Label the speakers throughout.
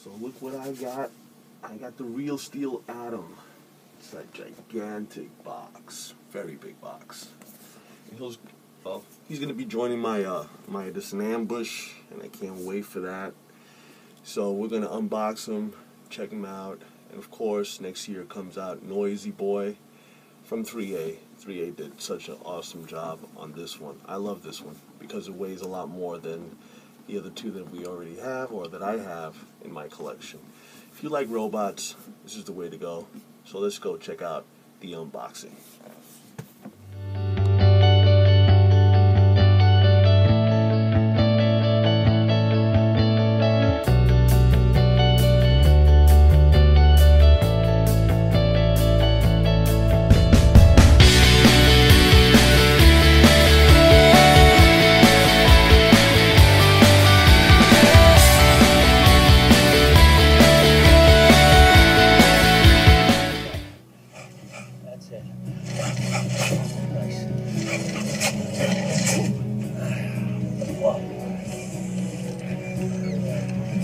Speaker 1: So look what I got. I got the Real Steel Atom. It's a gigantic box, very big box. And he's gonna be joining my this ambush, and I can't wait for that. So we're gonna unbox him, check him out, and of course next year comes out Noisy Boy from threeA. threeA did such an awesome job on this one. I love this one because it weighs a lot more than the other two that we already have or that I have in my collection. If you like robots, this is the way to go. So let's go check out the unboxing.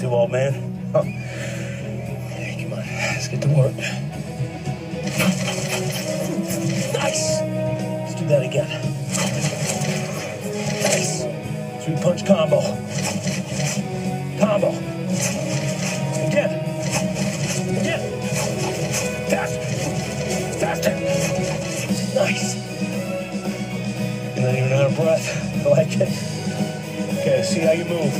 Speaker 2: Too old, man. Oh. Hey, come on, let's get to work. Nice. Let's do that again. Nice. 3-punch combo. Combo. Again. Again. Faster. Faster. Nice. You're not even out of breath. I like it. Okay, see how you move.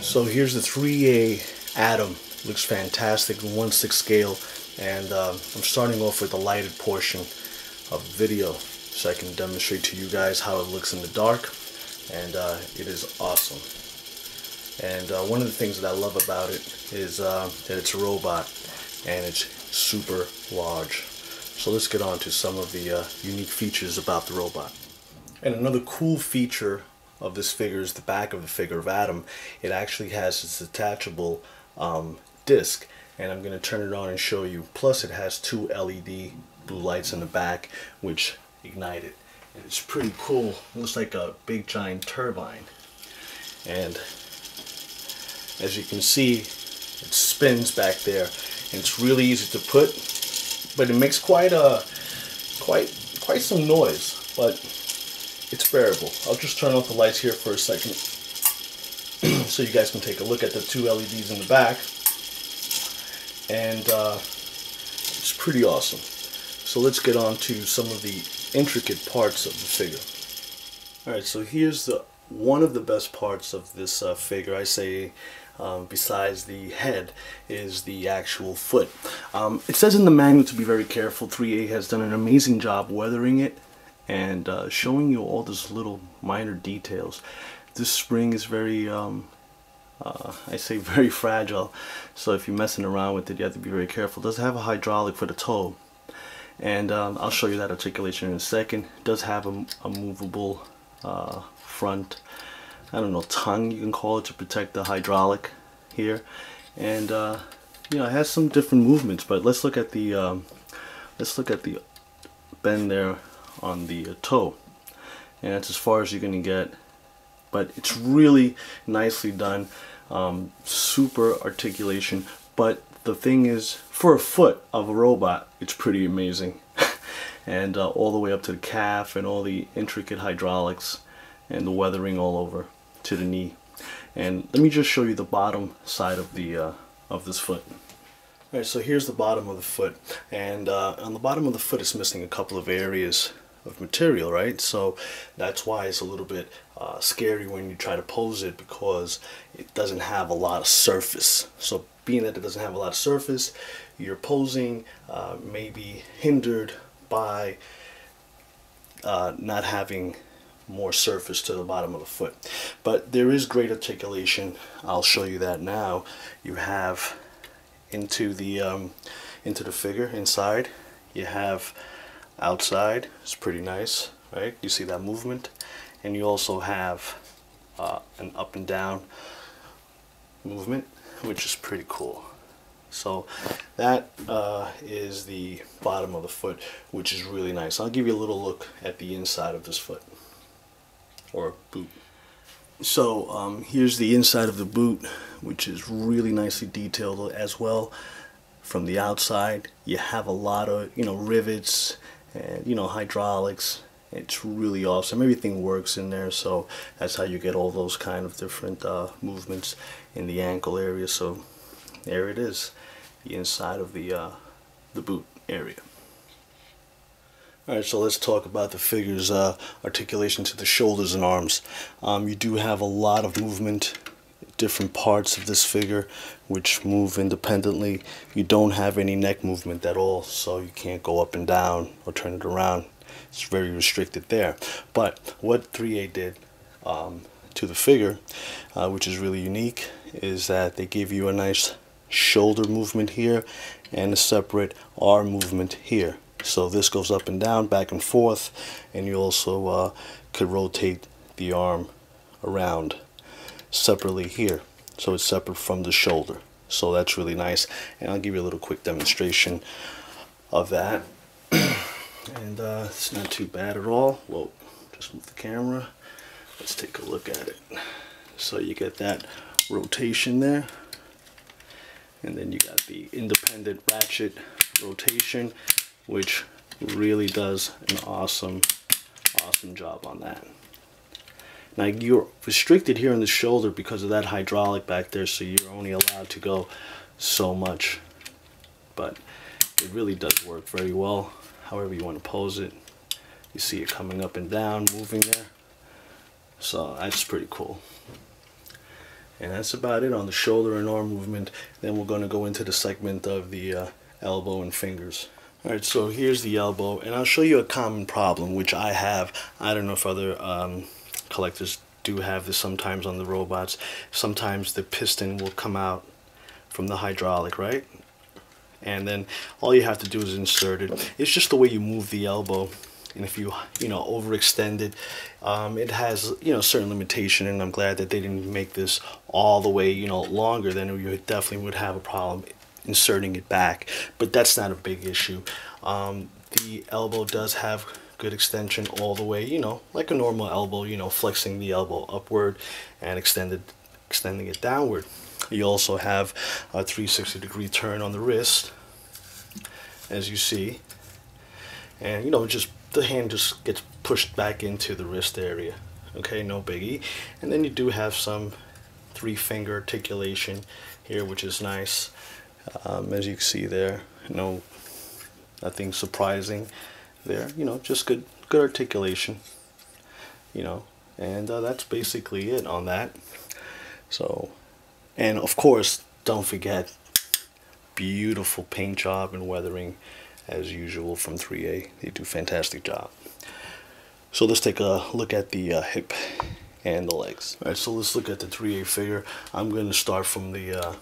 Speaker 3: So here's the threeA Atom. Looks fantastic, 1/6 scale, and I'm starting off with the lighted portion of the video so I can demonstrate to you guys how it looks in the dark, and it is awesome. And one of the things that I love about it is that it's a robot and it's super large. So let's get on to some of the unique features about the robot. And another cool feature of this figure is the back of the figure of Atom. It actually has this detachable disc, and I'm going to turn it on and show you. Plus it has 2 LED blue lights in the back which ignite it. And it's pretty cool. It looks like a big giant turbine. And as you can see, it spins back there, and it's really easy to put, but it makes quite some noise, but it's bearable. I'll just turn off the lights here for a second so you guys can take a look at the 2 LEDs in the back, and it's pretty awesome. So let's get on to some of the intricate parts of the figure. Alright, so here's one of the best parts of this figure, I say, besides the head, is the actual foot. It says in the manual to be very careful. threeA has done an amazing job weathering it and showing you all those little minor details. This spring is very, I say very fragile, so if you're messing around with it, you have to be very careful. It does have a hydraulic for the toe, and I'll show you that articulation in a second. It does have a movable front, I don't know, tongue you can call it, to protect the hydraulic here, and you know, it has some different movements. But let's look at the bend there on the toe, and that's as far as you're gonna get, but it's really nicely done. Super articulation, but the thing is, for a foot of a robot, it's pretty amazing. And all the way up to the calf, and all the intricate hydraulics and the weathering all over to the knee. And let me just show you the bottom side of the of this foot. Alright, so here's the bottom of the foot, and on the bottom of the foot it's missing a couple of areas of material, right? So that's why it's a little bit scary when you try to pose it, because it doesn't have a lot of surface. So being that it doesn't have a lot of surface, your posing may be hindered by not having more surface to the bottom of the foot. But there is great articulation. I'll show you that now. You have into the figure inside, you have outside. It's pretty nice, right? You see that movement, and you also have an up and down movement, which is pretty cool. So that is the bottom of the foot, which is really nice. I'll give you a little look at the inside of this foot. or boot. So here's the inside of the boot, which is really nicely detailed as well. From the outside, you have a lot of, rivets and, hydraulics. It's really awesome. Everything works in there, so that's how you get all those kind of different movements in the ankle area. So there it is, the inside of the boot area. Alright, so let's talk about the figure's articulation to the shoulders and arms. You do have a lot of movement, different parts of this figure which move independently. You don't have any neck movement at all, so you can't go up and down or turn it around. It's very restricted there. But what threeA did to the figure, which is really unique, is that they give you a nice shoulder movement here and a separate arm movement here. So this goes up and down, back and forth, and you also could rotate the arm around separately here. So it's separate from the shoulder. So that's really nice. And I'll give you a little quick demonstration of that. And it's not too bad at all. Whoa, just move the camera. Let's take a look at it. So you get that rotation there. And then you got the independent ratchet rotation, which really does an awesome job on that. Now you're restricted here in the shoulder because of that hydraulic back there, so you're only allowed to go so much. But it really does work very well, however you want to pose it. You see it coming up and down, moving there. So that's pretty cool. And that's about it on the shoulder and arm movement. Then we're going to go into the segment of the elbow and fingers. Alright, so here's the elbow, and I'll show you a common problem which I have. I don't know if other collectors do have this sometimes on the robots. Sometimes the piston will come out from the hydraulic, right? And then all you have to do is insert it. It's just the way you move the elbow. And if you overextend it, it has certain limitation, and I'm glad that they didn't make this all the way longer. Then you definitely would have a problem inserting it back, but that's not a big issue. The elbow does have good extension all the way, like a normal elbow, flexing the elbow upward and extending it downward. You also have a 360-degree turn on the wrist, as you see, and just the hand just gets pushed back into the wrist area. Okay, no biggie. And then you do have some 3-finger articulation here, which is nice. As you can see there, nothing surprising there. Just good articulation. And that's basically it on that. So, and of course, don't forget, beautiful paint job and weathering as usual from threeA. They do a fantastic job. So let's take a look at the hip and the legs. Alright, so let's look at the threeA figure. I'm going to start from the,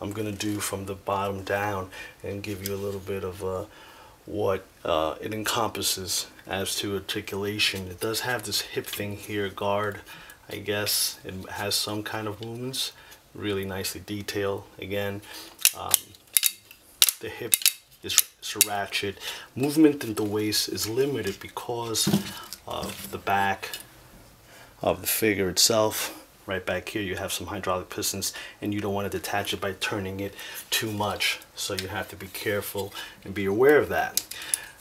Speaker 3: I'm going to do from the bottom down and give you a little bit of what it encompasses as to articulation. It does have this hip thing here, guard, I guess. It has some kind of movements, really nicely detailed. Again, the hip is ratchet. Movement in the waist is limited because of the back of the figure itself. Right back here you have some hydraulic pistons, and you don't want to detach it by turning it too much, so you have to be careful and be aware of that.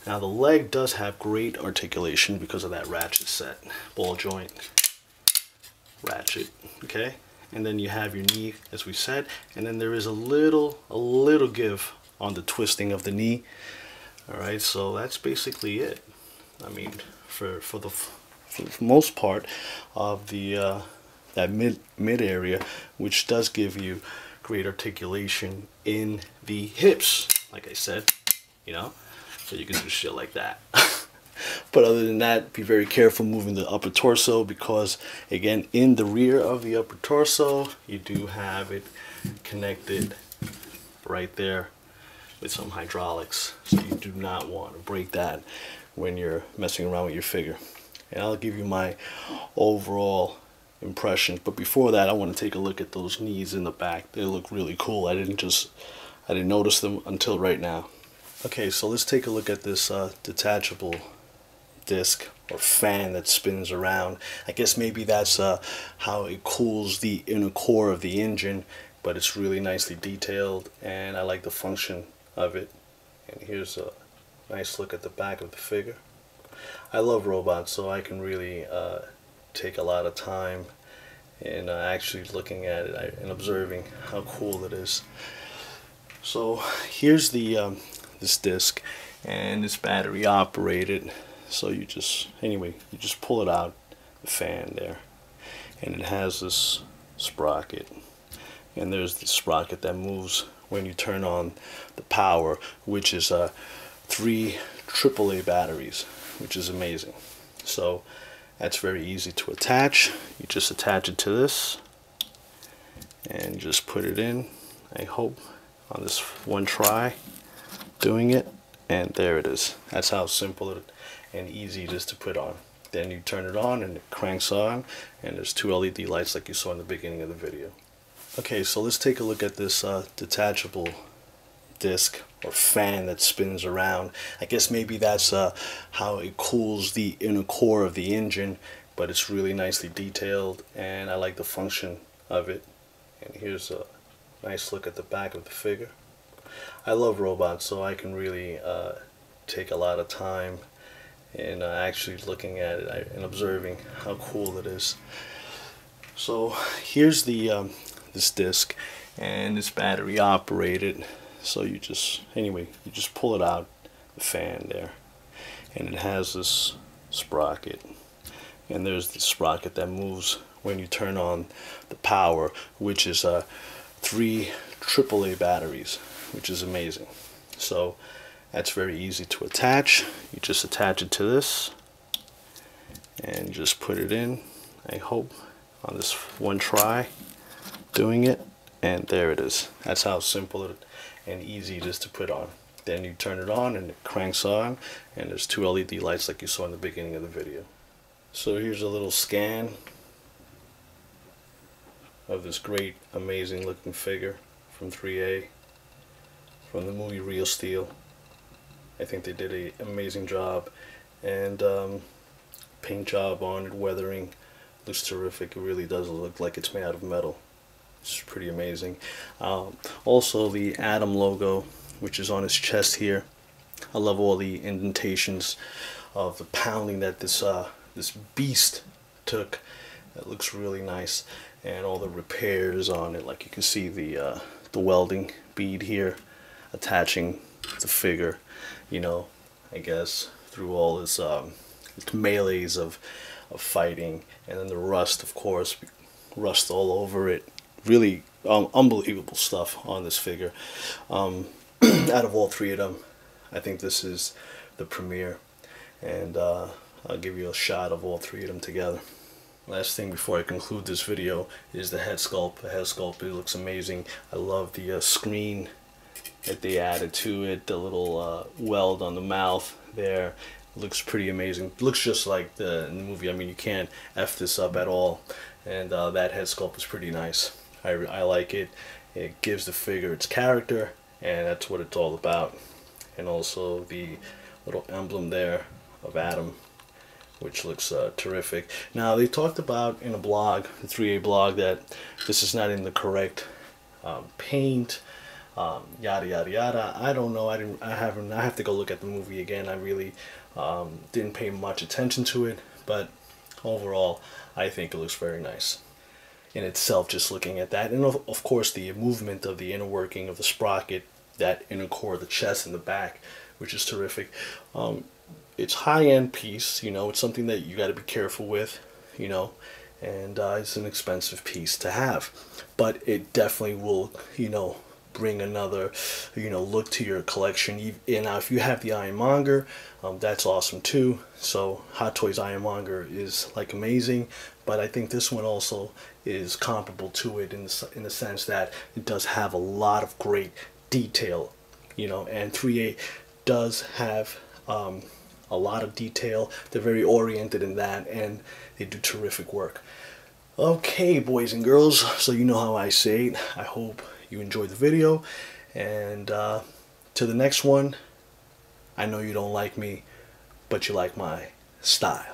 Speaker 3: Now the leg does have great articulation because of that ratchet set, ball joint, ratchet, okay? And then you have your knee, as we said, and then there is a little give on the twisting of the knee. All right, so that's basically it. I mean, for the most part of the that mid area, which does give you great articulation in the hips, like I said, so you can do shit like that. But other than that, be very careful moving the upper torso, because again, in the rear of the upper torso, you do have it connected right there with some hydraulics, so you do not want to break that when you're messing around with your figure. And I'll give you my overall impression, but before that I want to take a look at those knees in the back. They look really cool. I didn't notice them until right now. Okay, so let's take a look at this detachable disc. or fan that spins around. I guess maybe that's how it cools the inner core of the engine, but it's really nicely detailed and I like the function of it. And here's a nice look at the back of the figure. I love robots, so I can really take a lot of time in actually looking at it and observing how cool it is. So here's the this disc, and it's battery operated. So you just pull it out, the fan there, and it has this sprocket, and there's the sprocket that moves when you turn on the power, which is 3 AAA batteries, which is amazing. So that's very easy to attach. You just attach it to this and just put it in. I hope on this one try doing it, and there it is. That's how simple and easy it is to put on. Then you turn it on and it cranks on, and there's 2 LED lights like you saw in the beginning of the video. Okay, so let's take a look at this detachable disc or fan that spins around. I guess maybe that's how it cools the inner core of the engine, but it's really nicely detailed and I like the function of it. And here's a nice look at the back of the figure. I love robots, so I can really take a lot of time in actually looking at it and observing how cool it is. So here's the this disc, and it's battery operated. So you just pull it out, the fan there, and it has this sprocket, and there's the sprocket that moves when you turn on the power, which is 3 AAA batteries, which is amazing. So that's very easy to attach. You just attach it to this and just put it in. I hope on this one try doing it, and there it is. That's how simple and easy it is to put on. Then you turn it on and it cranks on, and there's 2 LED lights like you saw in the beginning of the video. So here's a little scan of this great, amazing looking figure from threeA, from the movie Real Steel. I think they did an amazing job, and paint job on it, weathering, looks terrific. It really does look like it's made out of metal. It's pretty amazing. Also the Atom logo, which is on his chest here. I love all the indentations of the pounding that this this beast took. It looks really nice, and all the repairs on it. Like you can see the welding bead here attaching the figure. You know, I guess through all this melees of fighting, and then the rust, of course, rust all over it. Really unbelievable stuff on this figure. Out of all 3 of them, I think this is the premier, and I'll give you a shot of all 3 of them together. Last thing before I conclude this video is the head sculpt. The head sculpt, it looks amazing. I love the screen that they added to it, the little weld on the mouth there. It looks pretty amazing. It looks just like in the movie. I mean, you can't F this up at all, and that head sculpt is pretty nice. I like it. It gives the figure its character, and that's what it's all about. And also the little emblem there of Atom, which looks terrific. Now, they talked about in a blog, the threeA blog, that this is not in the correct paint, yada yada yada. I don't know. I have to go look at the movie again. I really didn't pay much attention to it, but overall, I think it looks very nice in itself, just looking at that. And of course the movement of the inner working of the sprocket, that inner core of the chest and the back, which is terrific. It's high-end piece, you know. It's something that you got to be careful with, you know, and it's an expensive piece to have, but it definitely will, you know, bring another, you know, look to your collection. And if you have the Ironmonger, that's awesome too. So Hot Toys Ironmonger is like amazing, but I think this one also is comparable to it in the sense that it does have a lot of great detail, you know, and threeA does have a lot of detail. They're very oriented in that, and they do terrific work. Okay, boys and girls, so you know how I say it. I hope you enjoyed the video, and to the next one. I know you don't like me, but you like my style.